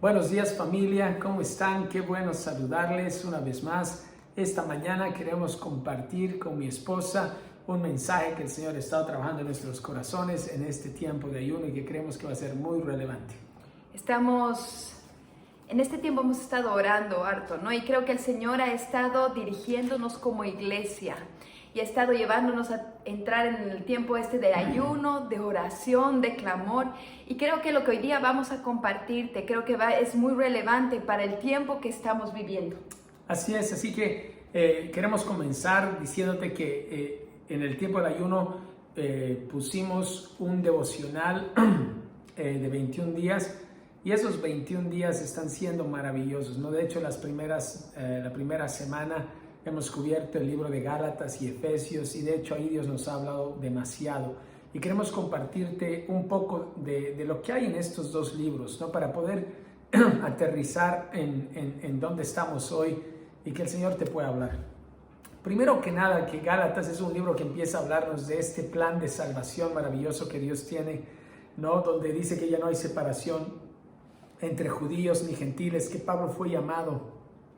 Buenos días familia, ¿cómo están? Qué bueno saludarles una vez más. Esta mañana queremos compartir con mi esposa un mensaje que el Señor ha estado trabajando en nuestros corazones en este tiempo de ayuno y que creemos que va a ser muy relevante. En este tiempo hemos estado orando harto, ¿no? Y creo que el Señor ha estado dirigiéndonos como iglesia y ha estado llevándonos a entrar en el tiempo de ayuno, de oración, de clamor. Y creo que lo que hoy día vamos a compartirte, es muy relevante para el tiempo que estamos viviendo. Así es, así que queremos comenzar diciéndote que en el tiempo del ayuno pusimos un devocional de 21 días y esos 21 días están siendo maravillosos, ¿no? De hecho, la primera semana hemos cubierto el libro de Gálatas y Efesios y de hecho ahí Dios nos ha hablado demasiado y queremos compartirte un poco de lo que hay en estos dos libros, ¿no? Para poder aterrizar en dónde estamos hoy y que el Señor te pueda hablar. Primero que nada, que Gálatas es un libro que empieza a hablarnos de este plan de salvación maravilloso que Dios tiene, ¿no? Donde dice que ya no hay separación entre judíos ni gentiles, que Pablo fue llamado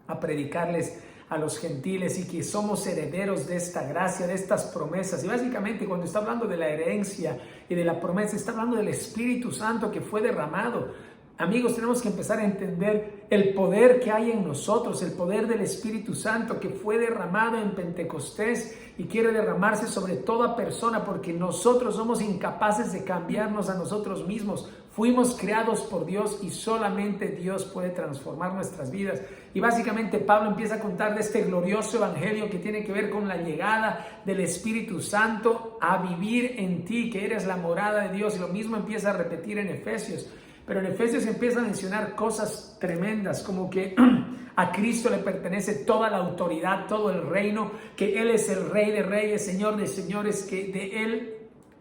a predicarles a los gentiles y que somos herederos de esta gracia, de estas promesas. Y básicamente cuando está hablando de la herencia y de la promesa, está hablando del Espíritu Santo que fue derramado. Amigos, tenemos que empezar a entender el poder que hay en nosotros, el poder del Espíritu Santo que fue derramado en Pentecostés y quiere derramarse sobre toda persona porque nosotros somos incapaces de cambiarnos a nosotros mismos. Fuimos creados por Dios y solamente Dios puede transformar nuestras vidas. Y básicamente Pablo empieza a contar de este glorioso evangelio que tiene que ver con la llegada del Espíritu Santo a vivir en ti, que eres la morada de Dios. Y lo mismo empieza a repetir en Efesios. Pero en Efesios empieza a mencionar cosas tremendas, como que a Cristo le pertenece toda la autoridad, todo el reino, que Él es el Rey de Reyes, Señor de Señores, que de Él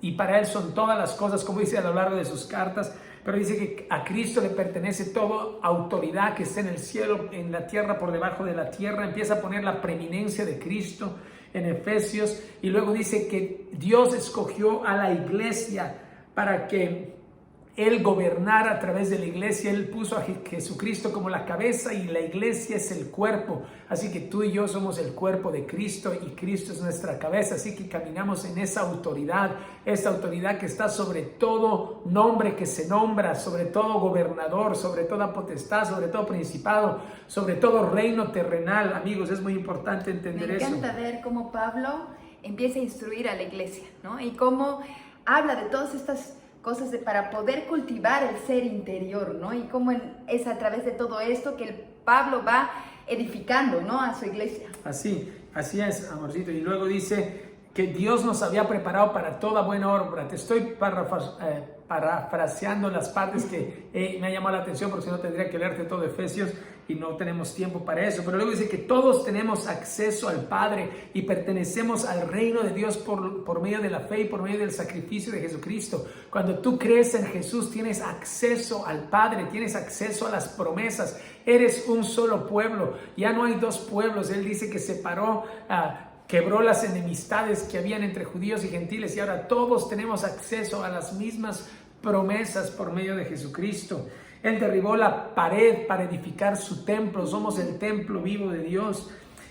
y para Él son todas las cosas, como dice a lo largo de sus cartas. Pero dice que a Cristo le pertenece toda autoridad que está en el cielo, en la tierra, por debajo de la tierra. Empieza a poner la preeminencia de Cristo en Efesios. Y luego dice que Dios escogió a la iglesia para que Él gobernara a través de la iglesia. Él puso a Jesucristo como la cabeza y la iglesia es el cuerpo. Así que tú y yo somos el cuerpo de Cristo y Cristo es nuestra cabeza. Así que caminamos en esa autoridad que está sobre todo nombre que se nombra, sobre todo gobernador, sobre toda potestad, sobre todo principado, sobre todo reino terrenal. Amigos, es muy importante entender eso. Me encanta ver cómo Pablo empieza a instruir a la iglesia, ¿no? Y cómo habla de todas estas cosas para poder cultivar el ser interior, ¿no? Y cómo es a través de todo esto que el Pablo va edificando, ¿no? A su iglesia. Así es, amorcito. Y luego dice que Dios nos había preparado para toda buena obra. Te estoy parafraseando las partes que me ha llamado la atención, porque si no tendría que leerte todo Efesios y no tenemos tiempo para eso. Pero luego dice que todos tenemos acceso al Padre y pertenecemos al reino de Dios por medio de la fe y por medio del sacrificio de Jesucristo. Cuando tú crees en Jesús, tienes acceso al Padre, tienes acceso a las promesas. Eres un solo pueblo, ya no hay dos pueblos. Él dice que separó quebró las enemistades que habían entre judíos y gentiles y ahora todos tenemos acceso a las mismas promesas por medio de Jesucristo. Él derribó la pared para edificar su templo, somos el templo vivo de Dios,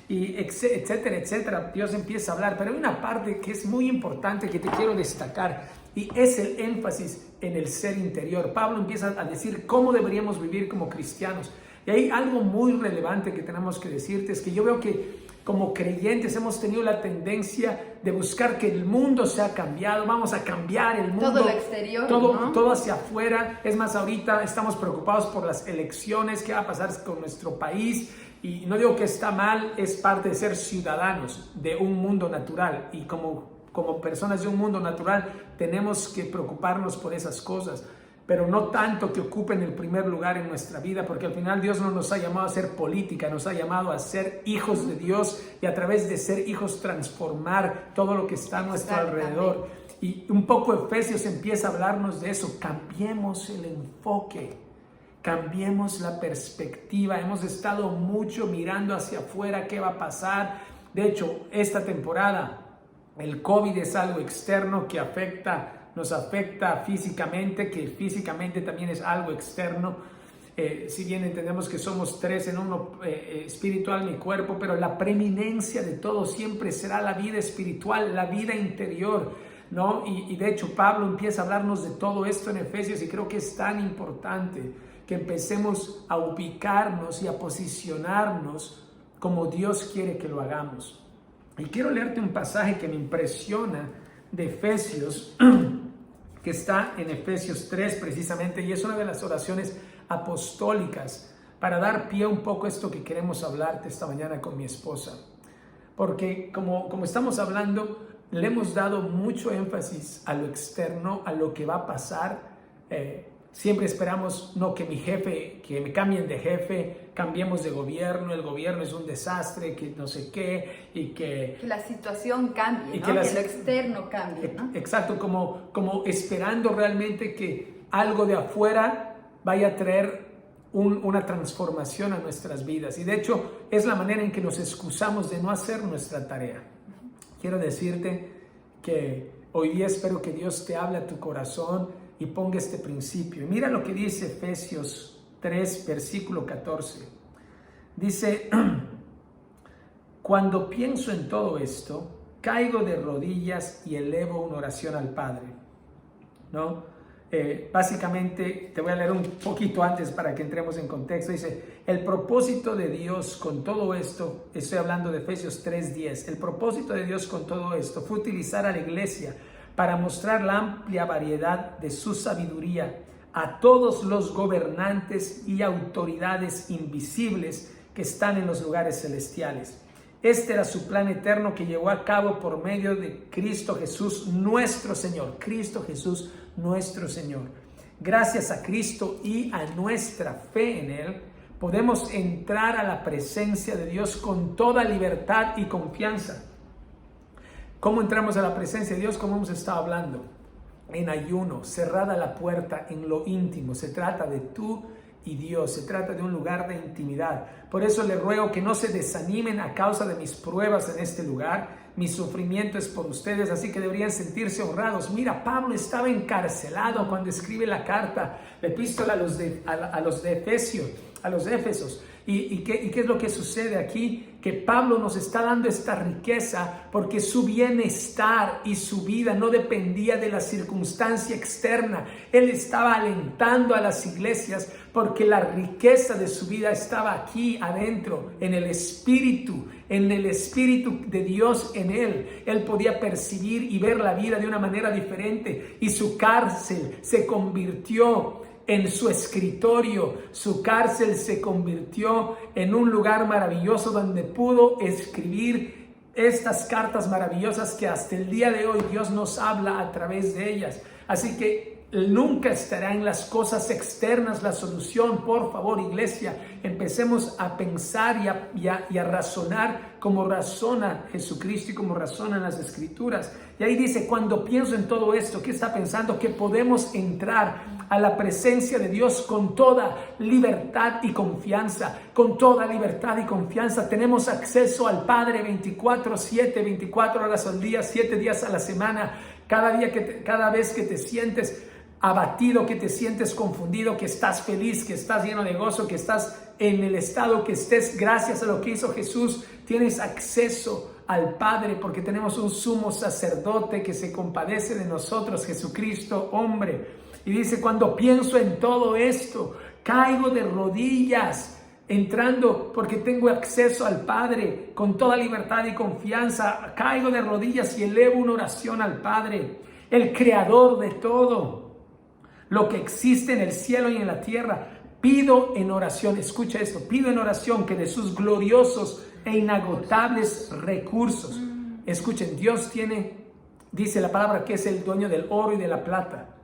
y etcétera, etcétera. Dios empieza a hablar, pero hay una parte que es muy importante que te quiero destacar y es el énfasis en el ser interior. Pablo empieza a decir cómo deberíamos vivir como cristianos y hay algo muy relevante que tenemos que decirte, es que yo veo que como creyentes hemos tenido la tendencia de buscar que el mundo sea cambiado. Vamos a cambiar el mundo. Todo lo exterior, ¿no? Todo hacia afuera. Es más, ahorita estamos preocupados por las elecciones, qué va a pasar con nuestro país. Y no digo que está mal, es parte de ser ciudadanos de un mundo natural. Y como personas de un mundo natural tenemos que preocuparnos por esas cosas. Pero no tanto que ocupen el primer lugar en nuestra vida, porque al final Dios no nos ha llamado a hacer política, nos ha llamado a ser hijos de Dios y a través de ser hijos transformar todo lo que está a nuestro alrededor. Y un poco Efesios empieza a hablarnos de eso. Cambiemos el enfoque, cambiemos la perspectiva. Hemos estado mucho mirando hacia afuera, qué va a pasar. De hecho, esta temporada el COVID es algo externo que nos afecta físicamente, que físicamente también es algo externo. si bien entendemos que somos tres en uno, espiritual, mi cuerpo, pero la preeminencia de todo siempre será la vida espiritual, la vida interior, ¿no? Y de hecho Pablo empieza a hablarnos de todo esto en Efesios, y creo que es tan importante que empecemos a ubicarnos y a posicionarnos como Dios quiere que lo hagamos. Y quiero leerte un pasaje que me impresiona de Efesios, que está en Efesios 3 precisamente, y es una de las oraciones apostólicas para dar pie un poco a esto que queremos hablarte esta mañana con mi esposa. Porque como estamos hablando, le hemos dado mucho énfasis a lo externo, a lo que va a pasar. Siempre esperamos, no, que mi jefe, que me cambien de jefe, cambiemos de gobierno, el gobierno es un desastre, que no sé qué, y que la situación cambie, ¿no? Que lo externo cambie, ¿no? Exacto, como esperando realmente que algo de afuera vaya a traer una transformación a nuestras vidas. Y de hecho es la manera en que nos excusamos de no hacer nuestra tarea. Quiero decirte que hoy día espero que Dios te hable a tu corazón y ponga este principio. Y mira lo que dice Efesios 3, versículo 14. Dice: cuando pienso en todo esto, caigo de rodillas y elevo una oración al Padre. ¿No? Básicamente, te voy a leer un poquito antes para que entremos en contexto. Dice: el propósito de Dios con todo esto, estoy hablando de Efesios 3:10, el propósito de Dios con todo esto fue utilizar a la iglesia para mostrar la amplia variedad de su sabiduría a todos los gobernantes y autoridades invisibles que están en los lugares celestiales. Este era su plan eterno que llevó a cabo por medio de Cristo Jesús nuestro Señor. Cristo Jesús nuestro Señor. Gracias a Cristo y a nuestra fe en Él, podemos entrar a la presencia de Dios con toda libertad y confianza. ¿Cómo entramos a la presencia de Dios? Como hemos estado hablando, en ayuno, cerrada la puerta, en lo íntimo. Se trata de tú y Dios, se trata de un lugar de intimidad. Por eso les ruego que no se desanimen a causa de mis pruebas en este lugar. Mi sufrimiento es por ustedes, así que deberían sentirse honrados. Mira, Pablo estaba encarcelado cuando escribe la carta, la epístola a los de Éfesos. ¿Y qué es lo que sucede aquí? Que Pablo nos está dando esta riqueza porque su bienestar y su vida no dependía de la circunstancia externa. Él estaba alentando a las iglesias porque la riqueza de su vida estaba aquí adentro, en el Espíritu de Dios en él. Él podía percibir y ver la vida de una manera diferente, y su cárcel se convirtió en su escritorio. Su cárcel se convirtió en un lugar maravilloso donde pudo escribir estas cartas maravillosas que hasta el día de hoy Dios nos habla a través de ellas. Así que nunca estará en las cosas externas la solución. Por favor, iglesia, empecemos a pensar y a razonar como razona Jesucristo y como razonan las Escrituras. Y ahí dice: cuando pienso en todo esto, ¿qué está pensando? Que podemos entrar a la presencia de Dios con toda libertad y confianza. Con toda libertad y confianza tenemos acceso al Padre 24/7, 24 horas al día, 7 días a la semana. Cada vez que te sientes abatido, que te sientes confundido, que estás feliz, que estás lleno de gozo, que estás en el estado que estés, gracias a lo que hizo Jesús, tienes acceso al Padre, porque tenemos un sumo sacerdote que se compadece de nosotros, Jesucristo, hombre. Y dice: cuando pienso en todo esto, caigo de rodillas, entrando porque tengo acceso al Padre con toda libertad y confianza. Caigo de rodillas y elevo una oración al Padre, el creador de todo lo que existe en el cielo y en la tierra. Pido en oración, escucha esto, pido en oración que de sus gloriosos e inagotables recursos, escuchen, Dios tiene, dice la palabra, que es el dueño del oro y de la plata,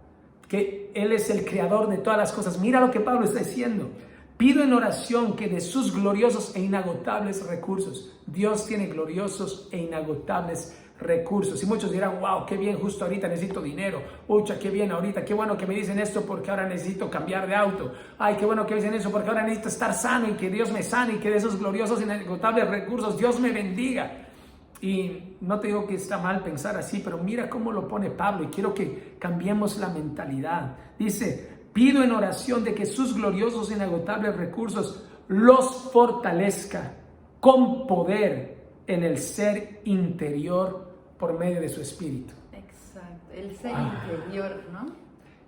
que Él es el creador de todas las cosas. Mira lo que Pablo está diciendo: pido en oración que de sus gloriosos e inagotables recursos. Dios tiene gloriosos e inagotables recursos. Y muchos dirán: wow, qué bien, justo ahorita necesito dinero. Ucha, qué bien ahorita, qué bueno que me dicen esto porque ahora necesito cambiar de auto. Ay, qué bueno que me dicen eso porque ahora necesito estar sano y que Dios me sane y que de esos gloriosos e inagotables recursos Dios me bendiga. Y no te digo que está mal pensar así, pero mira cómo lo pone Pablo, y quiero que cambiemos la mentalidad. Dice: pido en oración de que sus gloriosos e inagotables recursos los fortalezca con poder en el ser interior por medio de su espíritu. Exacto, el ser interior, ¿no?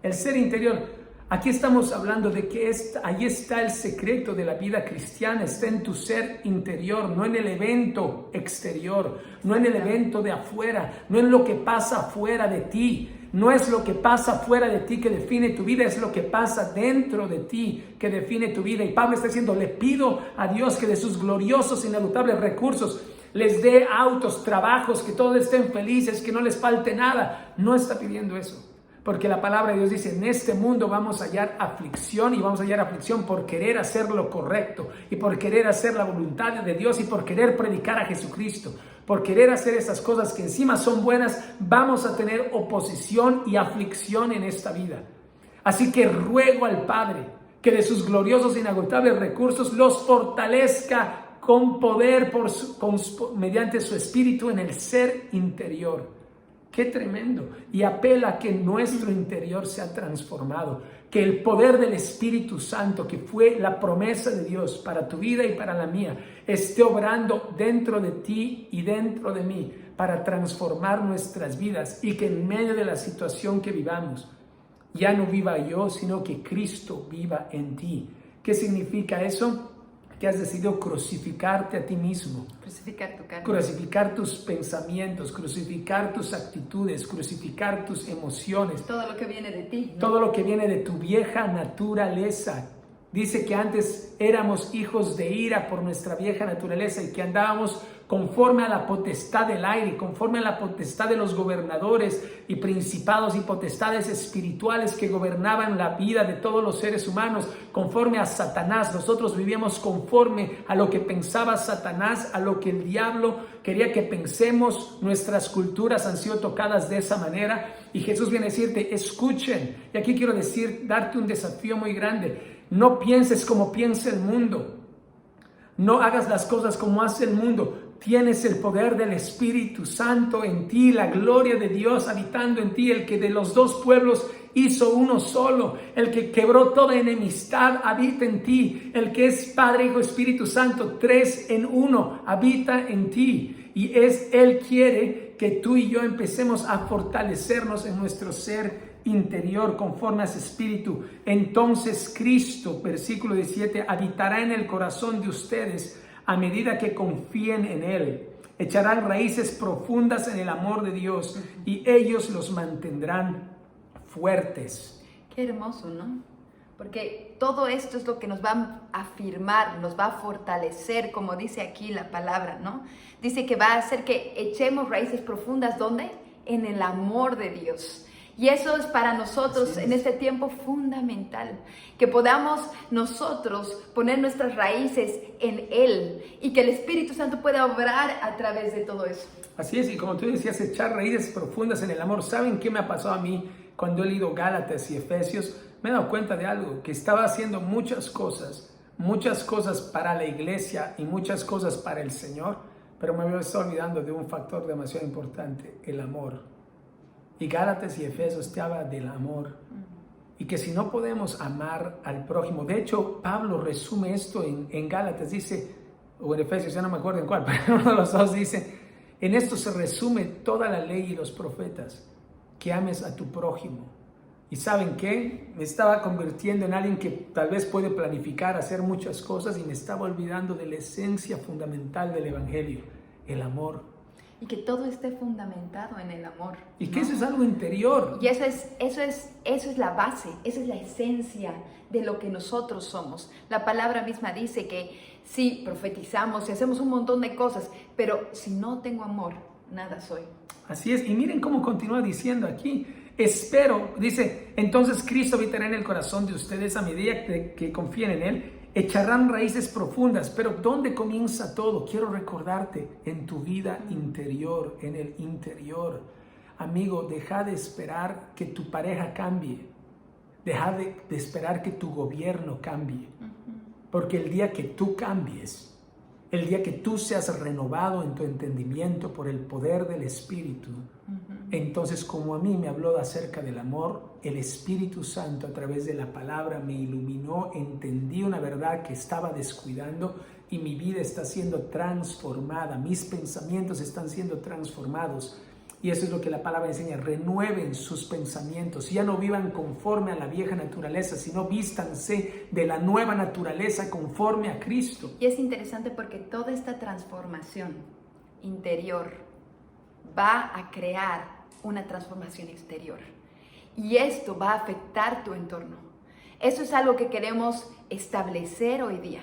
El ser interior. Aquí estamos hablando de que ahí está el secreto de la vida cristiana, está en tu ser interior, no en el evento exterior, no en el evento de afuera, no en lo que pasa afuera de ti. No es lo que pasa fuera de ti que define tu vida, es lo que pasa dentro de ti que define tu vida. Y Pablo está diciendo, le pido a Dios que de sus gloriosos, inagutables recursos les dé autos, trabajos, que todos estén felices, que no les falte nada. No está pidiendo eso, porque la palabra de Dios dice, en este mundo vamos a hallar aflicción, y vamos a hallar aflicción por querer hacer lo correcto, y por querer hacer la voluntad de Dios, y por querer predicar a Jesucristo. Por querer hacer esas cosas que encima son buenas, vamos a tener oposición y aflicción en esta vida. Así que ruego al Padre que de sus gloriosos e inagotables recursos los fortalezca con poder mediante su espíritu en el ser interior. ¡Qué tremendo! Y apela a que nuestro interior sea transformado, que el poder del Espíritu Santo, que fue la promesa de Dios para tu vida y para la mía, esté obrando dentro de ti y dentro de mí para transformar nuestras vidas, y que en medio de la situación que vivamos, ya no viva yo, sino que Cristo viva en ti. ¿Qué significa eso? Que has decidido crucificarte a ti mismo, crucificar tu carne, crucificar tus pensamientos, crucificar tus actitudes, crucificar tus emociones, todo lo que viene de ti, ¿no? Todo lo que viene de tu vieja naturaleza. Dice que antes éramos hijos de ira por nuestra vieja naturaleza, y que andábamos conforme a la potestad del aire, conforme a la potestad de los gobernadores y principados y potestades espirituales que gobernaban la vida de todos los seres humanos, conforme a Satanás. Nosotros vivíamos conforme a lo que pensaba Satanás, a lo que el diablo quería que pensemos. Nuestras culturas han sido tocadas de esa manera, y Jesús viene a decirte, escuchen. Y aquí quiero darte un desafío muy grande. No pienses como piensa el mundo. No hagas las cosas como hace el mundo. Tienes el poder del Espíritu Santo en ti, la gloria de Dios habitando en ti, el que de los dos pueblos hizo uno solo, el que quebró toda enemistad habita en ti, el que es Padre, Hijo, Espíritu Santo, 3 en 1, habita en ti. Y Él quiere que tú y yo empecemos a fortalecernos en nuestro ser interior conforme a ese espíritu. Entonces Cristo, versículo 17, habitará en el corazón de ustedes a medida que confíen en Él. Echarán raíces profundas en el amor de Dios, y ellos los mantendrán fuertes. Qué hermoso, ¿no? Porque todo esto es lo que nos va a afirmar, nos va a fortalecer, como dice aquí la palabra, ¿no? Dice que va a hacer que echemos raíces profundas, ¿dónde? En el amor de Dios. Y eso es para nosotros en este tiempo fundamental, que podamos nosotros poner nuestras raíces en Él, y que el Espíritu Santo pueda obrar a través de todo eso. Así es, y como tú decías, echar raíces profundas en el amor. ¿Saben qué me ha pasado a mí cuando he leído Gálatas y Efesios? Me he dado cuenta de algo, que estaba haciendo muchas cosas para la iglesia y muchas cosas para el Señor, pero me estado olvidando de un factor demasiado importante, el amor. Y Gálatas y Efesios te habla del amor. Y que si no podemos amar al prójimo, de hecho Pablo resume esto en Gálatas, dice, o en Efesios, ya no me acuerdo en cuál, pero uno de los dos dice, en esto se resume toda la ley y los profetas, que ames a tu prójimo. Y ¿saben qué? Me estaba convirtiendo en alguien que tal vez puede planificar, hacer muchas cosas, y me estaba olvidando de la esencia fundamental del Evangelio, el amor. Y que todo esté fundamentado en el amor. Y que eso es algo interior. Y eso es la base, esa es la esencia de lo que nosotros somos. La palabra misma dice que sí, profetizamos y hacemos un montón de cosas, pero si no tengo amor, nada soy. Así es, y miren cómo continúa diciendo aquí. Espero, dice, entonces Cristo habitará en el corazón de ustedes a medida que confíen en Él. Echarán raíces profundas, pero ¿dónde comienza todo? Quiero recordarte, en tu vida interior, en el interior. Amigo, deja de esperar que tu pareja cambie. Deja de esperar que tu gobierno cambie. Porque el día que tú cambies, el día que tú seas renovado en tu entendimiento por el poder del Espíritu, Entonces, como a mí me habló acerca del amor, el Espíritu Santo a través de la palabra me iluminó, entendí una verdad que estaba descuidando y mi vida está siendo transformada, mis pensamientos están siendo transformados. Y eso es lo que la palabra enseña: renueven sus pensamientos, ya no vivan conforme a la vieja naturaleza, sino vístanse de la nueva naturaleza conforme a Cristo. Y es interesante porque toda esta transformación interior va a crear una transformación exterior. Y esto va a afectar tu entorno. Eso es algo que queremos establecer hoy día.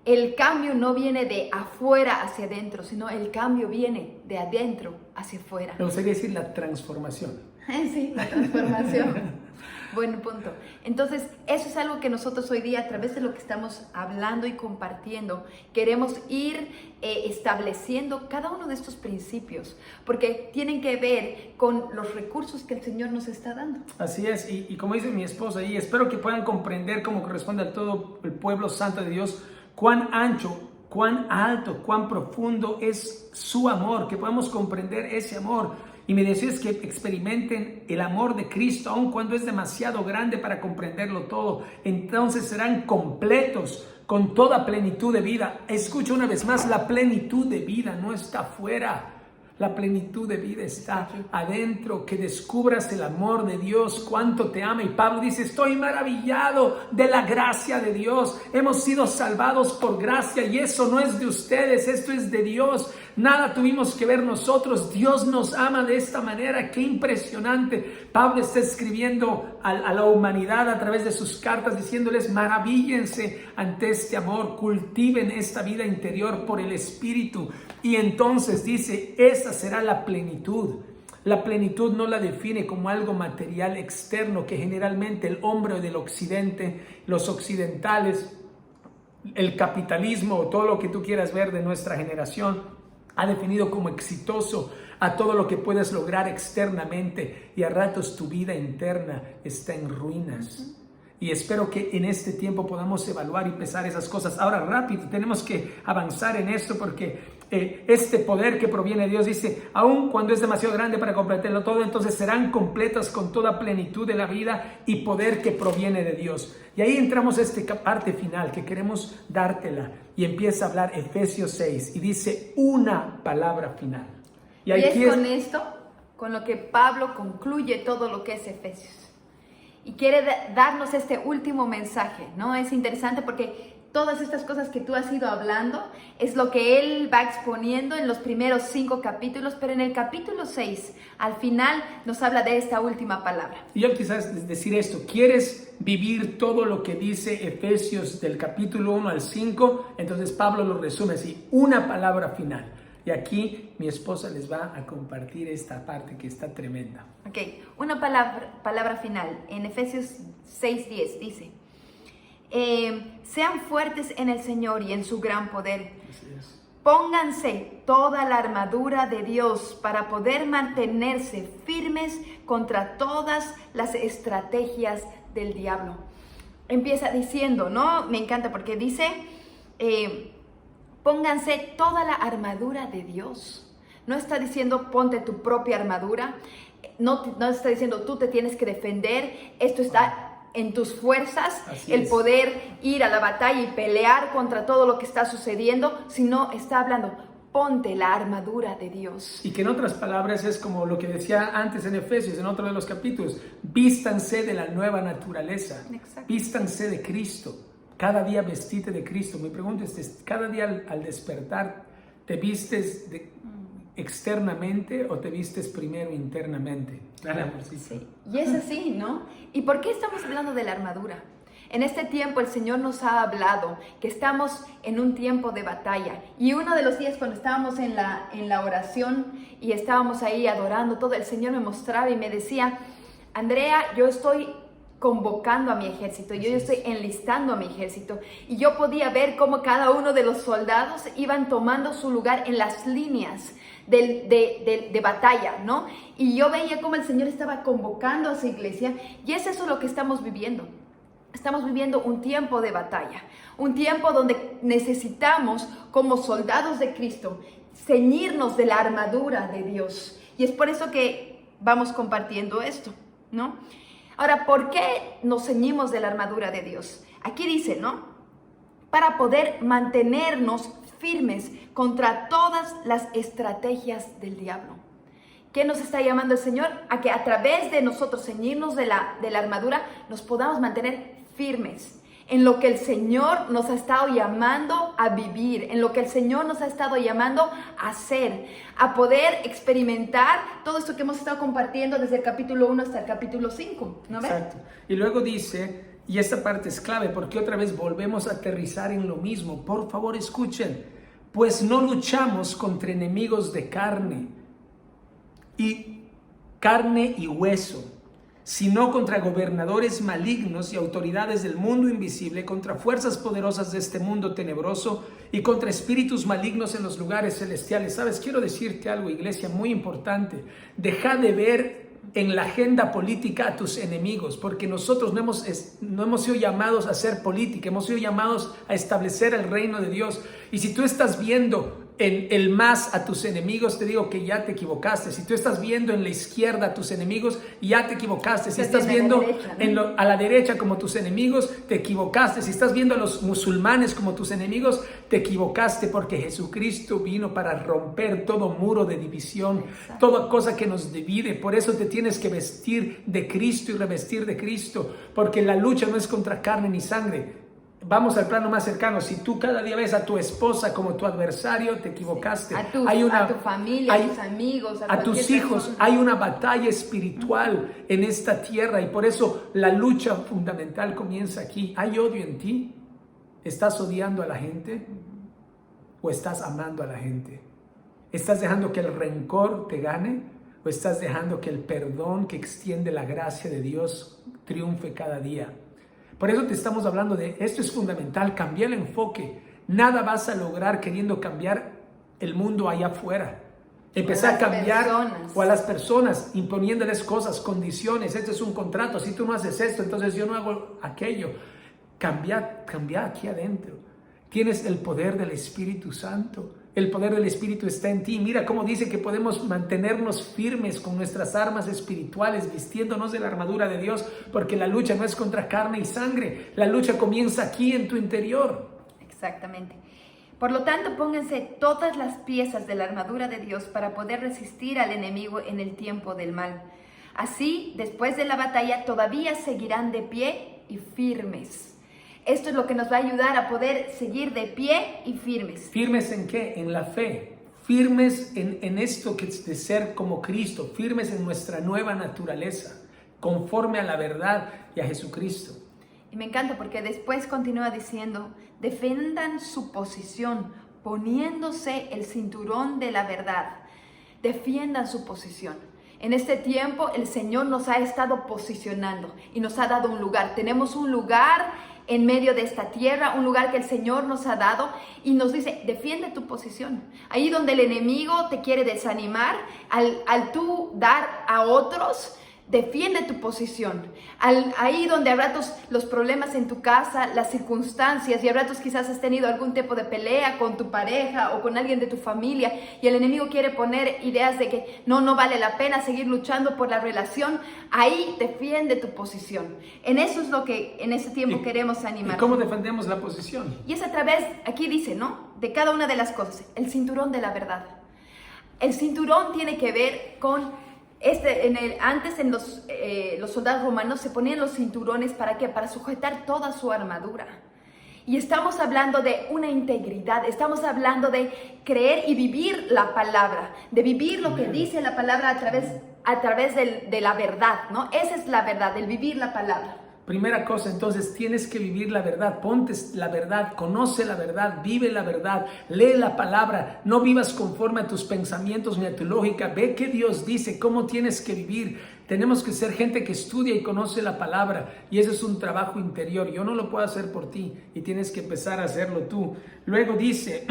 El cambio no viene de afuera hacia adentro, sino el cambio viene de adentro hacia afuera. Me gustaría decir la transformación. Sí, la transformación. Buen punto. Entonces, eso es algo que nosotros hoy día, a través de lo que estamos hablando y compartiendo, queremos ir estableciendo cada uno de estos principios, porque tienen que ver con los recursos que el Señor nos está dando. Así es, y como dice mi esposa, y espero que puedan comprender cómo corresponde a todo el pueblo santo de Dios, cuán ancho, cuán alto, cuán profundo es su amor, que podamos comprender ese amor. Y mi deseo es que experimenten el amor de Cristo, aun cuando es demasiado grande para comprenderlo todo. Entonces serán completos con toda plenitud de vida. Escucha una vez más, la plenitud de vida no está afuera. La plenitud de vida está adentro, que descubras el amor de Dios, cuánto te ama. Y Pablo dice: estoy maravillado de la gracia de Dios. Hemos sido salvados por gracia y eso no es de ustedes, esto es de Dios. Nada tuvimos que ver nosotros. Dios nos ama de esta manera. ¡Qué impresionante! Pablo está escribiendo a la humanidad a través de sus cartas, diciéndoles: maravíllense ante este amor, cultiven esta vida interior por el Espíritu. Y entonces dice: esa será la plenitud. La plenitud no la define como algo material externo que generalmente el hombre del occidente, los occidentales, el capitalismo o todo lo que tú quieras ver de nuestra generación ha definido como exitoso a todo lo que puedes lograr externamente, y a ratos tu vida interna está en ruinas. Y espero que en este tiempo podamos evaluar y pesar esas cosas. Ahora, rápido, tenemos que avanzar en esto porque este poder que proviene de Dios dice: aun cuando es demasiado grande para completarlo todo, entonces serán completas con toda plenitud de la vida y poder que proviene de Dios. Y ahí entramos a esta parte final que queremos dártela, y empieza a hablar Efesios 6 y dice una palabra final. Y es con esto con lo que Pablo concluye todo lo que es Efesios. Y quiere darnos este último mensaje, ¿no? Es interesante porque todas estas cosas que tú has ido hablando es lo que él va exponiendo en los primeros 5 capítulos, pero en el capítulo 6, al final, nos habla de esta última palabra. Y yo quizás decir esto: ¿quieres vivir todo lo que dice Efesios del capítulo 1 al 5? Entonces Pablo lo resume así: una palabra final. Y aquí mi esposa les va a compartir esta parte que está tremenda. Ok, una palabra final. En Efesios 6:10 dice: sean fuertes en el Señor y en su gran poder. Pónganse toda la armadura de Dios para poder mantenerse firmes contra todas las estrategias del diablo. Empieza diciendo, ¿no? Me encanta porque dice: pónganse toda la armadura de Dios. No está diciendo ponte tu propia armadura. No está diciendo tú te tienes que defender. Esto está en tus fuerzas, el poder ir a la batalla y pelear contra todo lo que está sucediendo, sino está hablando: ponte la armadura de Dios. Y que en otras palabras es como lo que decía antes en Efesios, en otro de los capítulos: vístanse de la nueva naturaleza. Exacto. Vístanse de Cristo. Cada día vestite de Cristo. Mi pregunta es: cada día al despertar, ¿te vistes externamente o te vistes primero internamente? Sí. Y es así, ¿no? ¿Y por qué estamos hablando de la armadura? En este tiempo el Señor nos ha hablado que estamos en un tiempo de batalla. Y uno de los días cuando estábamos en la oración y estábamos ahí adorando todo, el Señor me mostraba y me decía: Andrea, yo estoy convocando a mi ejército, yo estoy enlistando a mi ejército. Y yo podía ver cómo cada uno de los soldados iban tomando su lugar en las líneas de batalla, ¿no? Y yo veía cómo el Señor estaba convocando a su iglesia, y es eso lo que estamos viviendo. Estamos viviendo un tiempo de batalla, un tiempo donde necesitamos, como soldados de Cristo, ceñirnos de la armadura de Dios. Y es por eso que vamos compartiendo esto, ¿no? Ahora, ¿por qué nos ceñimos de la armadura de Dios? Aquí dice, ¿no? Para poder mantenernos firmes contra todas las estrategias del diablo. ¿Qué nos está llamando el Señor? A que a través de nosotros ceñirnos de la armadura nos podamos mantener firmes en lo que el Señor nos ha estado llamando a vivir, en lo que el Señor nos ha estado llamando a hacer, a poder experimentar todo esto que hemos estado compartiendo desde el capítulo 1 hasta el capítulo 5, ¿no ves? Exacto. Y luego dice, y esta parte es clave porque otra vez volvemos a aterrizar en lo mismo. Por favor, escuchen, pues no luchamos contra enemigos de carne y hueso, sino contra gobernadores malignos y autoridades del mundo invisible, contra fuerzas poderosas de este mundo tenebroso y contra espíritus malignos en los lugares celestiales. ¿Sabes? Quiero decirte algo, iglesia, muy importante. Deja de ver en la agenda política a tus enemigos, porque nosotros no hemos sido llamados a hacer política, hemos sido llamados a establecer el reino de Dios. Y si tú estás viendo en el más a tus enemigos, te digo que ya te equivocaste. Si tú estás viendo en la izquierda a tus enemigos, ya te equivocaste. Si estás viendo a la derecha como tus enemigos, te equivocaste. Si estás viendo a los musulmanes como tus enemigos, te equivocaste, porque Jesucristo vino para romper todo muro de división, toda cosa que nos divide. Por eso te tienes que vestir de Cristo y revestir de Cristo, porque la lucha no es contra carne ni sangre. Vamos al plano más cercano. Si tú cada día ves a tu esposa como tu adversario, te equivocaste. A tu familia, a tus amigos, a tus hijos. Persona. Hay una batalla espiritual en esta tierra, y por eso la lucha fundamental comienza aquí. ¿Hay odio en ti? ¿Estás odiando a la gente o estás amando a la gente? ¿Estás dejando que el rencor te gane o estás dejando que el perdón que extiende la gracia de Dios triunfe cada día? Por eso te estamos hablando de esto. Es fundamental, cambiar el enfoque. Nada vas a lograr queriendo cambiar el mundo allá afuera. Empezar a cambiar a las personas, imponiéndoles cosas, condiciones. Este es un contrato, si tú no haces esto, entonces yo no hago aquello. Cambia aquí adentro. Tienes el poder del Espíritu Santo. El poder del Espíritu está en ti. Mira cómo dice que podemos mantenernos firmes con nuestras armas espirituales, vistiéndonos de la armadura de Dios, porque la lucha no es contra carne y sangre. La lucha comienza aquí en tu interior. Exactamente. Por lo tanto, pónganse todas las piezas de la armadura de Dios para poder resistir al enemigo en el tiempo del mal. Así, después de la batalla, todavía seguirán de pie y firmes. Esto es lo que nos va a ayudar a poder seguir de pie y firmes. ¿Firmes en qué? En la fe. Firmes en esto que es de ser como Cristo. Firmes en nuestra nueva naturaleza, conforme a la verdad y a Jesucristo. Y me encanta porque después continúa diciendo, defendan su posición poniéndose el cinturón de la verdad. Defiendan su posición. En este tiempo el Señor nos ha estado posicionando y nos ha dado un lugar. Tenemos un lugar en medio de esta tierra, un lugar que el Señor nos ha dado y nos dice, defiende tu posición. Ahí donde el enemigo te quiere desanimar, al tú dar a otros, defiende tu posición. Ahí donde habrá los problemas en tu casa, las circunstancias, y habrá quizás has tenido algún tipo de pelea con tu pareja o con alguien de tu familia, y el enemigo quiere poner ideas de que no vale la pena seguir luchando por la relación. Ahí defiende tu posición. En eso es lo que en ese tiempo queremos animar. ¿Y cómo defendemos la posición? Y es a través, aquí dice, ¿no?, de cada una de las cosas, el cinturón de la verdad. El cinturón tiene que ver con antes en los soldados romanos se ponían los cinturones ¿para qué? Para sujetar toda su armadura. Y estamos hablando de una integridad, estamos hablando de creer y vivir la palabra, de vivir lo que dice la palabra a través de la verdad, ¿no? Esa es la verdad, el vivir la palabra. Primera cosa, entonces, tienes que vivir la verdad, ponte la verdad, conoce la verdad, vive la verdad, lee la palabra, no vivas conforme a tus pensamientos ni a tu lógica, ve qué Dios dice, cómo tienes que vivir. Tenemos que ser gente que estudia y conoce la palabra, y eso es un trabajo interior. Yo no lo puedo hacer por ti y tienes que empezar a hacerlo tú. Luego dice,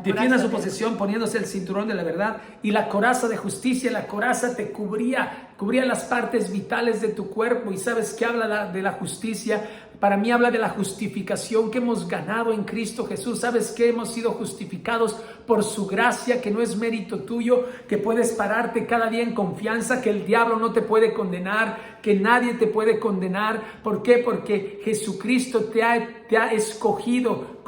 defienda su posesión poniéndose el cinturón de la verdad y la coraza de justicia. La coraza te cubría cubría las partes vitales de tu cuerpo. Y sabes que habla de la justicia. Para mí habla de la justificación que hemos ganado en Cristo Jesús. Sabes que hemos sido justificados por su gracia, que no es mérito tuyo, que puedes pararte cada día en confianza, que el diablo no te puede condenar, que nadie te puede condenar. ¿Por qué? Porque Jesucristo te ha escogido,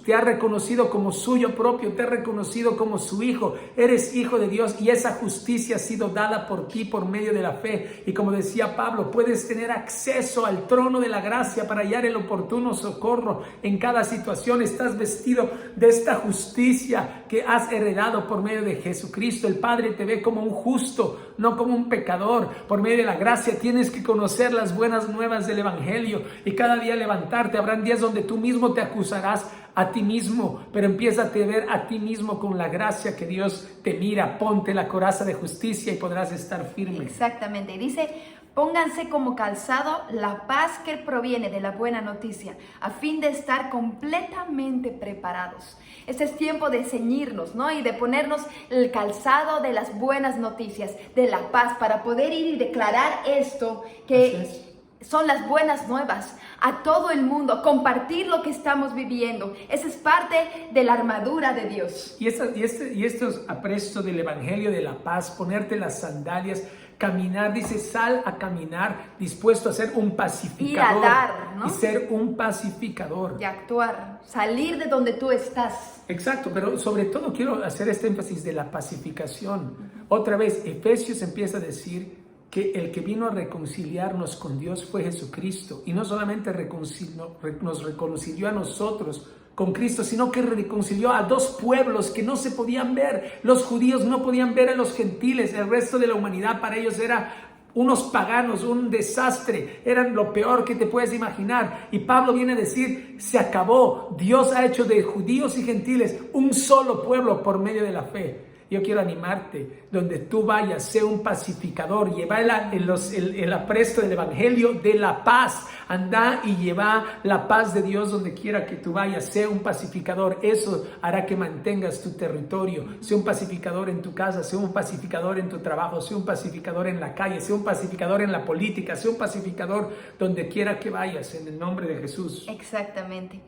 te ha reconocido como suyo propio, te ha reconocido como su hijo. Eres hijo de Dios y esa justicia ha sido dada por ti por medio de la fe. Y como decía Pablo, puedes tener acceso al trono de la gracia para hallar el oportuno socorro en cada situación. Estás vestido de esta justicia que has heredado por medio de Jesucristo. El Padre te ve como un justo, no como un pecador. Por medio de la gracia tienes que conocer las buenas nuevas del Evangelio y cada día levantarte. Habrán días donde tú mismo te acusarás a ti mismo, pero empieza a ver a ti mismo con la gracia que Dios te mira. Ponte la coraza de justicia y podrás estar firme. Exactamente. Y dice: pónganse como calzado la paz que proviene de la buena noticia, a fin de estar completamente preparados. Este es tiempo de ceñirnos, ¿no? Y de ponernos el calzado de las buenas noticias, de la paz, para poder ir y declarar esto que son las buenas nuevas a todo el mundo, compartir lo que estamos viviendo. Esa es parte de la armadura de Dios. Y estos aprestos del Evangelio de la paz, ponerte las sandalias, caminar, dice, sal a caminar dispuesto a ser un pacificador. Ir a dar, ¿no? Y ser un pacificador. Y actuar, salir de donde tú estás. Exacto, pero sobre todo quiero hacer este énfasis de la pacificación. Otra vez, Efesios empieza a decir que el que vino a reconciliarnos con Dios fue Jesucristo. Y no solamente nos reconcilió a nosotros con Cristo, sino que reconcilió a dos pueblos que no se podían ver. Los judíos no podían ver a los gentiles. El resto de la humanidad para ellos era unos paganos, un desastre. Eran lo peor que te puedes imaginar. Y Pablo viene a decir, se acabó. Dios ha hecho de judíos y gentiles un solo pueblo por medio de la fe. Yo quiero animarte, donde tú vayas, sé un pacificador, lleva el apresto del Evangelio de la paz, anda y lleva la paz de Dios donde quiera que tú vayas, sé un pacificador. Eso hará que mantengas tu territorio. Sé un pacificador en tu casa, sé un pacificador en tu trabajo, sé un pacificador en la calle, sé un pacificador en la política, sé un pacificador donde quiera que vayas, en el nombre de Jesús. Exactamente.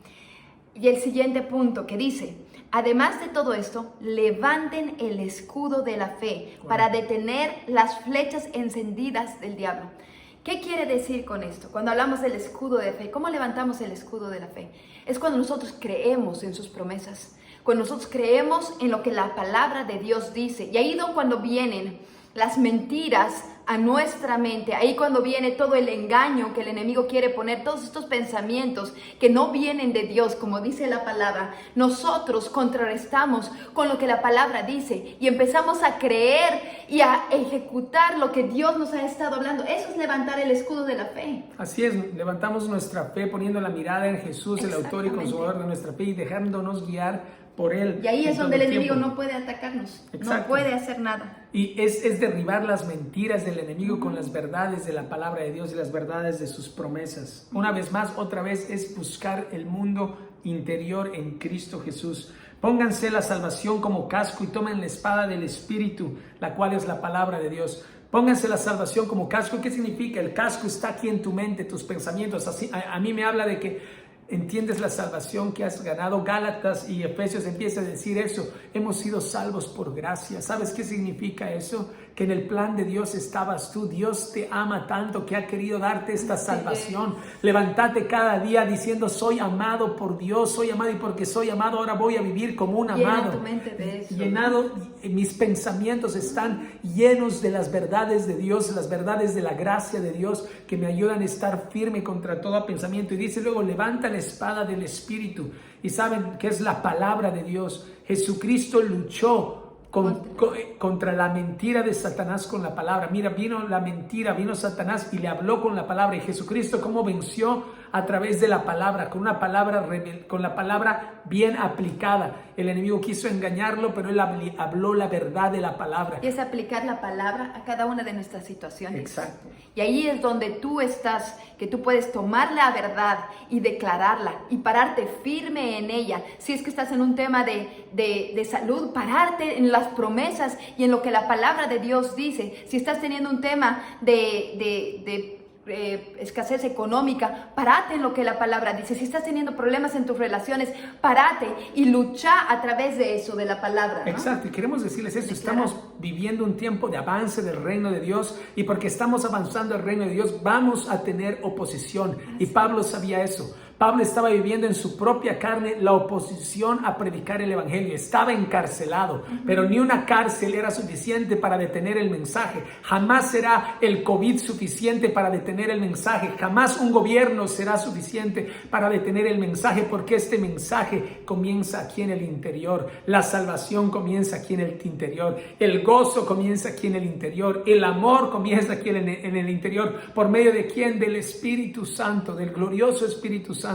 Y el siguiente punto que dice: además de todo esto, levanten el escudo de la fe para detener las flechas encendidas del diablo. ¿Qué quiere decir con esto? Cuando hablamos del escudo de fe, ¿cómo levantamos el escudo de la fe? Es cuando nosotros creemos en sus promesas, cuando nosotros creemos en lo que la palabra de Dios dice. Y ahí es cuando vienen las mentiras a nuestra mente, ahí cuando viene todo el engaño que el enemigo quiere poner, todos estos pensamientos que no vienen de Dios, como dice la palabra, nosotros contrarrestamos con lo que la palabra dice y empezamos a creer y a ejecutar lo que Dios nos ha estado hablando. Eso es levantar el escudo de la fe. Así es, levantamos nuestra fe poniendo la mirada en Jesús, el autor y consumador de nuestra fe, y dejándonos guiar por Él. Y ahí es donde el enemigo no puede atacarnos. Exacto. No puede hacer nada. Y es derribar las mentiras del enemigo con las verdades de la palabra de Dios y las verdades de sus promesas. Una vez más, otra vez, es buscar el mundo interior en Cristo Jesús. Pónganse la salvación como casco y tomen la espada del Espíritu, la cual es la palabra de Dios. Pónganse la salvación como casco. ¿Qué significa? El casco está aquí en tu mente, tus pensamientos. Así, a mí me habla de que entiendes la salvación que has ganado. Gálatas y Efesios empieza a decir eso. Hemos sido salvos por gracia. ¿Sabes qué significa eso? Que en el plan de Dios estabas tú. Dios te ama tanto que ha querido darte esta salvación. Levántate cada día diciendo: soy amado por Dios, soy amado, y porque soy amado ahora voy a vivir como un amado. Llena tu mente de eso. Llenado, mis pensamientos están llenos de las verdades de Dios, las verdades de la gracia de Dios que me ayudan a estar firme contra todo pensamiento. Y dice luego: levanta la espada del Espíritu. Y saben que es la palabra de Dios. Jesucristo luchó contra la mentira de Satanás con la palabra. Mira, vino la mentira, vino Satanás y le habló con la palabra. Y Jesucristo, ¿cómo venció? A través de la palabra, con la palabra bien aplicada. El enemigo quiso engañarlo, pero él habló la verdad de la palabra. Y es aplicar la palabra a cada una de nuestras situaciones. Exacto. Y ahí es donde tú estás, que tú puedes tomar la verdad y declararla y pararte firme en ella. Si es que estás en un tema de salud, pararte en las promesas y en lo que la palabra de Dios dice. Si estás teniendo un tema de escasez económica, parate en lo que la palabra dice. Si estás teniendo problemas en tus relaciones, parate y lucha a través de eso, de la palabra, ¿no? Exacto, y queremos decirles eso, estamos viviendo un tiempo de avance del reino de Dios, y porque estamos avanzando el reino de Dios vamos a tener oposición, y Pablo sabía eso. Pablo estaba viviendo en su propia carne la oposición a predicar el evangelio. Estaba encarcelado, pero ni una cárcel era suficiente para detener el mensaje. Jamás será el COVID suficiente para detener el mensaje. Jamás un gobierno será suficiente para detener el mensaje, porque este mensaje comienza aquí en el interior. La salvación comienza aquí en el interior. El gozo comienza aquí en el interior. El amor comienza aquí en el interior. ¿Por medio de quién? Del Espíritu Santo, del glorioso Espíritu Santo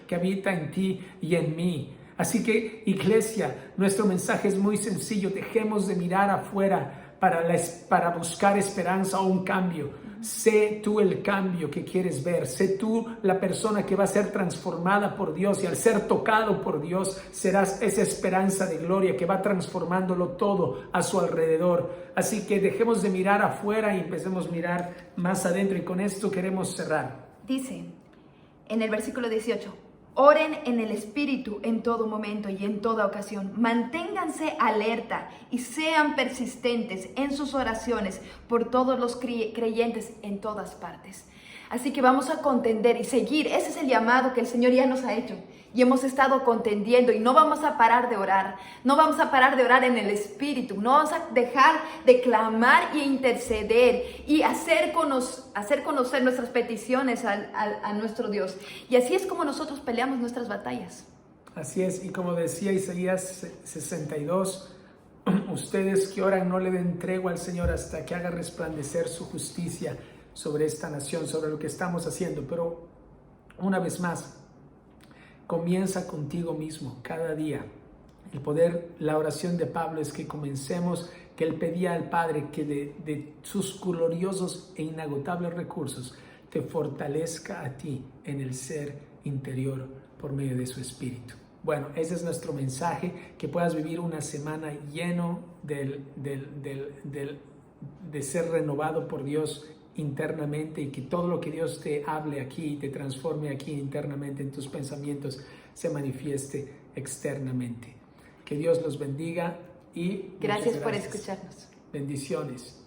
que habita en ti y en mí. Así que, iglesia, nuestro mensaje es muy sencillo. Dejemos de mirar afuera para buscar esperanza o un cambio. Sé tú el cambio que quieres ver. Sé tú la persona que va a ser transformada por Dios, y al ser tocado por Dios serás esa esperanza de gloria que va transformándolo todo a su alrededor. Así que dejemos de mirar afuera y empecemos a mirar más adentro, y con esto queremos cerrar. Dice en el versículo 18: oren en el Espíritu en todo momento y en toda ocasión. Manténganse alerta y sean persistentes en sus oraciones por todos los creyentes en todas partes. Así que vamos a contender y seguir. Ese es el llamado que el Señor ya nos ha hecho. Y hemos estado contendiendo, y no vamos a parar de orar. No vamos a parar de orar en el Espíritu. No vamos a dejar de clamar y interceder y hacer conocer nuestras peticiones a nuestro Dios. Y así es como nosotros peleamos nuestras batallas. Así es, y como decía Isaías 62, ustedes que oran no le den tregua al Señor hasta que haga resplandecer su justicia sobre esta nación, sobre lo que estamos haciendo. Pero una vez más, comienza contigo mismo cada día. La oración de Pablo es que comencemos, que él pedía al Padre que de sus gloriosos e inagotables recursos te fortalezca a ti en el ser interior por medio de su Espíritu. Bueno, ese es nuestro mensaje, que puedas vivir una semana lleno de ser renovado por Dios internamente, y que todo lo que Dios te hable aquí y te transforme aquí internamente en tus pensamientos se manifieste externamente. Que Dios los bendiga y gracias por escucharnos. Bendiciones.